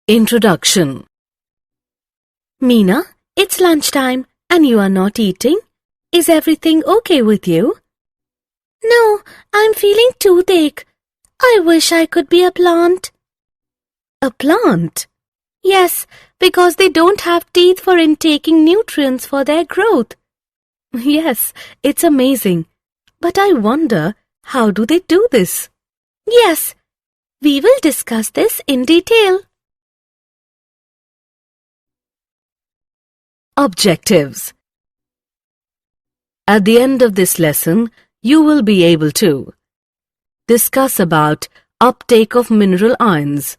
Introduction. Meena, it's lunchtime and you are not eating. Is everything okay with you? No, I'm feeling toothache. I wish I could be a plant. A plant? Yes, because they don't have teeth for intaking nutrients for their growth. Yes, it's amazing. But I wonder, how do they do this? Yes, we will discuss this in detail. Objectives. At the end of this lesson, you will be able to discuss about uptake of mineral ions,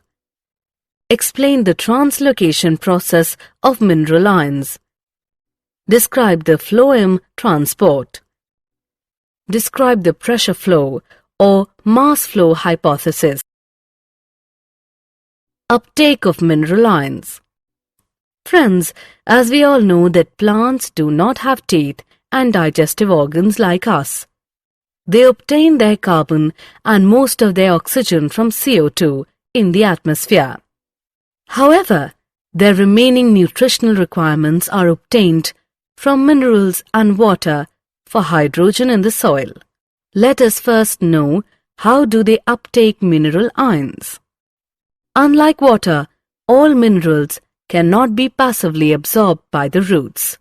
explain the translocation process of mineral ions, describe the phloem transport, describe the pressure flow or mass flow hypothesis. Uptake of mineral ions. Friends, as we all know that plants do not have teeth and digestive organs like us. They obtain their carbon and most of their oxygen from CO2 in the atmosphere. However, their remaining nutritional requirements are obtained from minerals and water for hydrogen in the soil. Let us first know how do they uptake mineral ions. Unlike water, all minerals cannot be passively absorbed by the roots.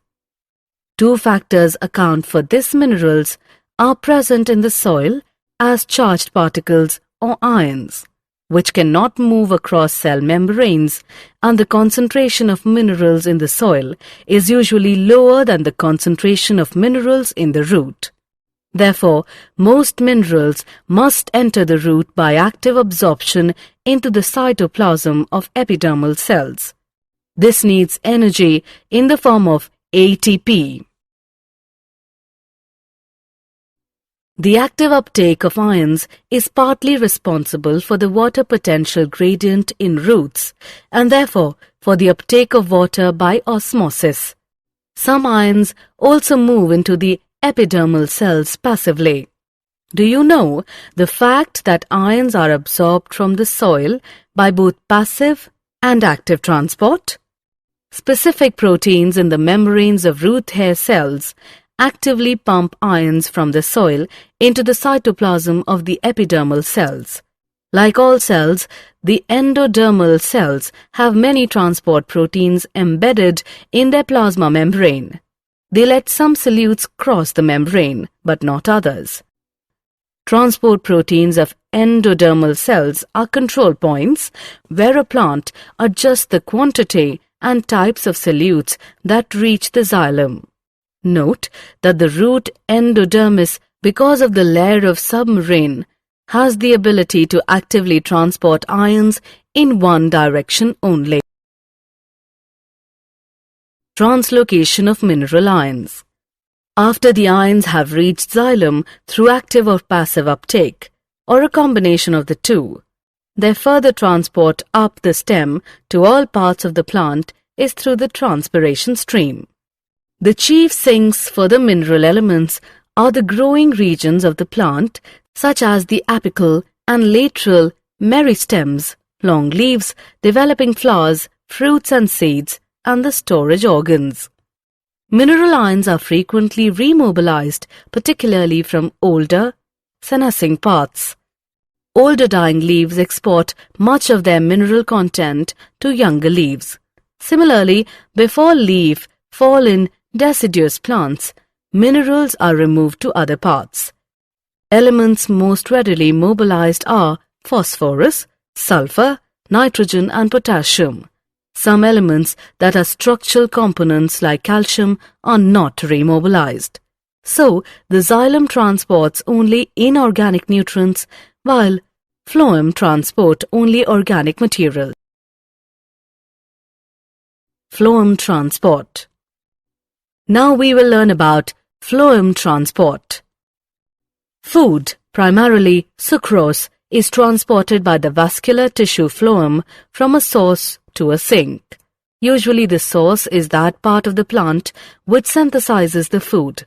Two factors account for these minerals are present in the soil as charged particles or ions, which cannot move across cell membranes, and the concentration of minerals in the soil is usually lower than the concentration of minerals in the root. Therefore, most minerals must enter the root by active absorption into the cytoplasm of epidermal cells. This needs energy in the form of ATP. The active uptake of ions is partly responsible for the water potential gradient in roots and therefore for the uptake of water by osmosis. Some ions also move into the epidermal cells passively. Do you know the fact that ions are absorbed from the soil by both passive and active transport? Specific proteins in the membranes of root hair cells actively pump ions from the soil into the cytoplasm of the epidermal cells. Like all cells, the endodermal cells have many transport proteins embedded in their plasma membrane. They let some solutes cross the membrane, but not others. Transport proteins of endodermal cells are control points where a plant adjusts the quantity and types of solutes that reach the xylem. Note that the root endodermis, because of the layer of submarine, has the ability to actively transport ions in one direction only. Translocation of mineral ions. After the ions have reached xylem through active or passive uptake, or a combination of the two, their further transport up the stem to all parts of the plant is through the transpiration stream. The chief sinks for the mineral elements are the growing regions of the plant, such as the apical and lateral meristems, long leaves, developing flowers, fruits and seeds, and the storage organs. Mineral ions are frequently remobilized, particularly from older, senescing parts. Older dying leaves export much of their mineral content to younger leaves. Similarly, before leaf fall in deciduous plants, minerals are removed to other parts. Elements most readily mobilized are phosphorus, sulfur, nitrogen and potassium. Some elements that are structural components like calcium are not remobilized. So, the xylem transports only inorganic nutrients while phloem transport only organic material. Phloem transport. Now we will learn about phloem transport. Food, primarily sucrose, is transported by the vascular tissue phloem from a source to a sink. Usually the source is that part of the plant which synthesizes the food.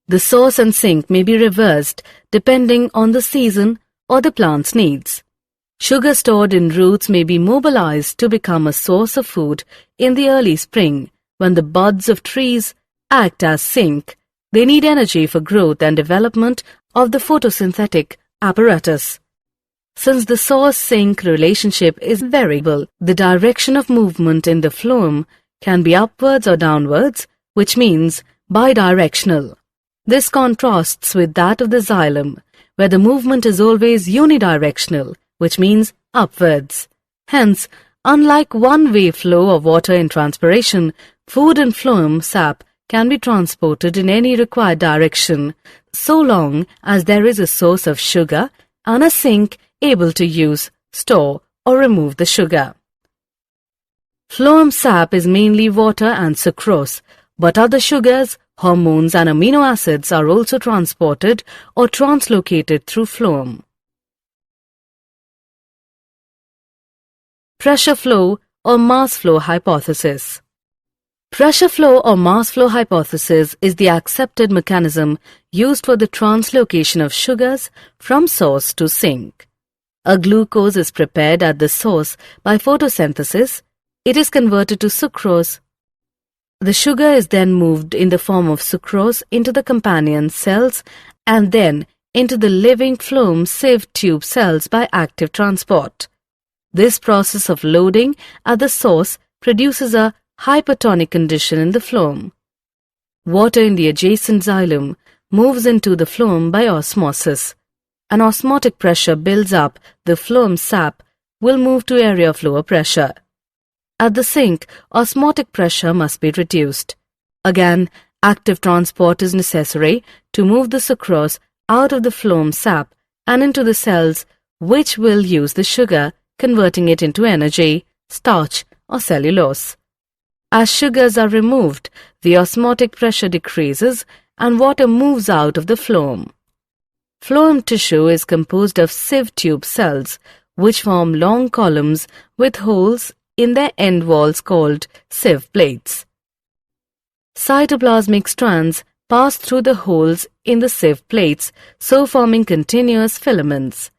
The source and sink may be reversed depending on the season or the plant's needs. Sugar stored in roots may be mobilized to become a source of food in the early spring when the buds of trees act as zinc. They need energy for growth and development of the photosynthetic apparatus. Since the source-sink relationship is variable, the direction of movement in the phloem can be upwards or downwards, which means bidirectional. This contrasts with that of the xylem, where the movement is always unidirectional, which means upwards. Hence, unlike one-way flow of water in transpiration, food in phloem sap can be transported in any required direction, so long as there is a source of sugar and a sink able to use, store, or remove the sugar. Phloem sap is mainly water and sucrose, but other sugars, hormones, and amino acids are also transported or translocated through phloem. Pressure flow or mass flow hypothesis. Pressure flow or mass flow hypothesis is the accepted mechanism used for the translocation of sugars from source to sink. A glucose is prepared at the source by photosynthesis. It is converted to sucrose. The sugar is then moved in the form of sucrose into the companion cells and then into the living phloem sieve tube cells by active transport. This process of loading at the source produces a hypertonic condition in the phloem. Water in the adjacent xylem moves into the phloem by osmosis. An osmotic pressure builds up, the phloem sap will move to area of lower pressure. At the sink, osmotic pressure must be reduced. Again, active transport is necessary to move the sucrose out of the phloem sap and into the cells which will use the sugar, converting it into energy, starch, or cellulose. As sugars are removed, the osmotic pressure decreases and water moves out of the phloem. Phloem tissue is composed of sieve tube cells, which form long columns with holes in their end walls called sieve plates. Cytoplasmic strands pass through the holes in the sieve plates, so forming continuous filaments.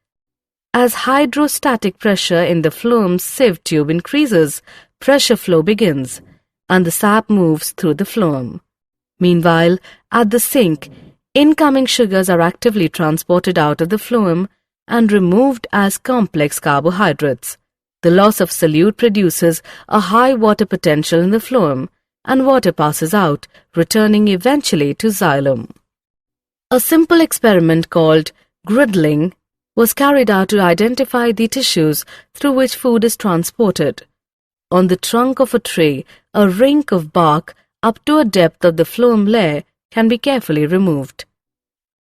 As hydrostatic pressure in the phloem sieve tube increases, pressure flow begins, and the sap moves through the phloem. Meanwhile, at the sink, incoming sugars are actively transported out of the phloem and removed as complex carbohydrates. The loss of solute produces a high water potential in the phloem, and water passes out, returning eventually to xylem. A simple experiment called griddling was carried out to identify the tissues through which food is transported. On the trunk of a tree, a ring of bark up to a depth of the phloem layer can be carefully removed.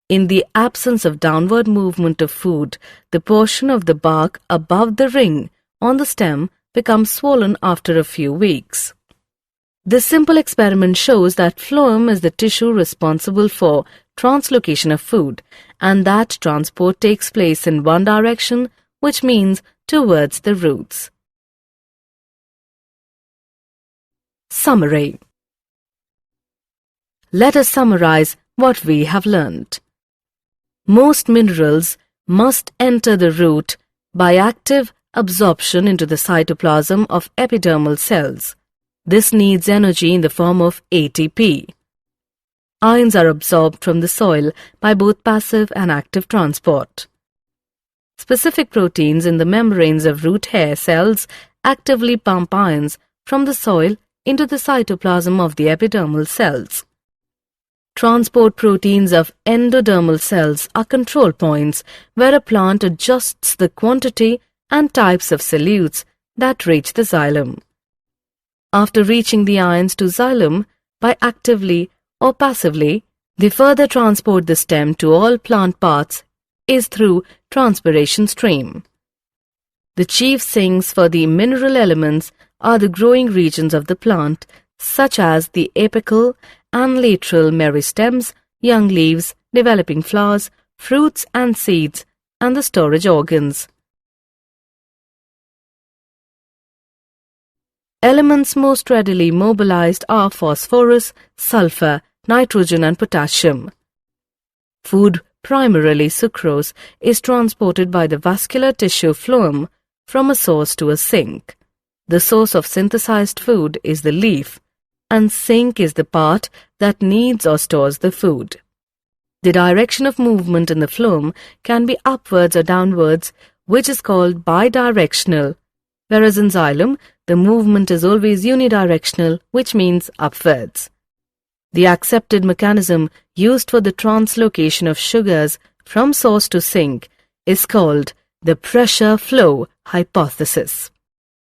In the absence of downward movement of food, the portion of the bark above the ring on the stem becomes swollen after a few weeks. This simple experiment shows that phloem is the tissue responsible for translocation of food, and that transport takes place in one direction, which means towards the roots. Summary. Let us summarize what we have learned. Most minerals must enter the root by active absorption into the cytoplasm of epidermal cells. This needs energy in the form of ATP. Ions are absorbed from the soil by both passive and active transport. Specific proteins in the membranes of root hair cells actively pump ions from the soil into the cytoplasm of the epidermal cells. Transport proteins of endodermal cells are control points where a plant adjusts the quantity and types of solutes that reach the xylem. After reaching the ions to xylem by actively or passively, the further transport the stem to all plant parts is through transpiration stream. The chief sinks for the mineral elements are the growing regions of the plant, such as the apical and lateral meristems, young leaves, developing flowers, fruits and seeds, and the storage organs. Elements most readily mobilized are phosphorus, sulfur, nitrogen and potassium. Food primarily sucrose, is transported by the vascular tissue phloem from a source to a sink. The source of synthesized food is the leaf, and sink is the part that kneads or stores the food. The direction of movement in the phloem can be upwards or downwards, which is called bidirectional, whereas in xylem, the movement is always unidirectional, which means upwards. The accepted mechanism used for the translocation of sugars from source to sink is called the pressure flow hypothesis.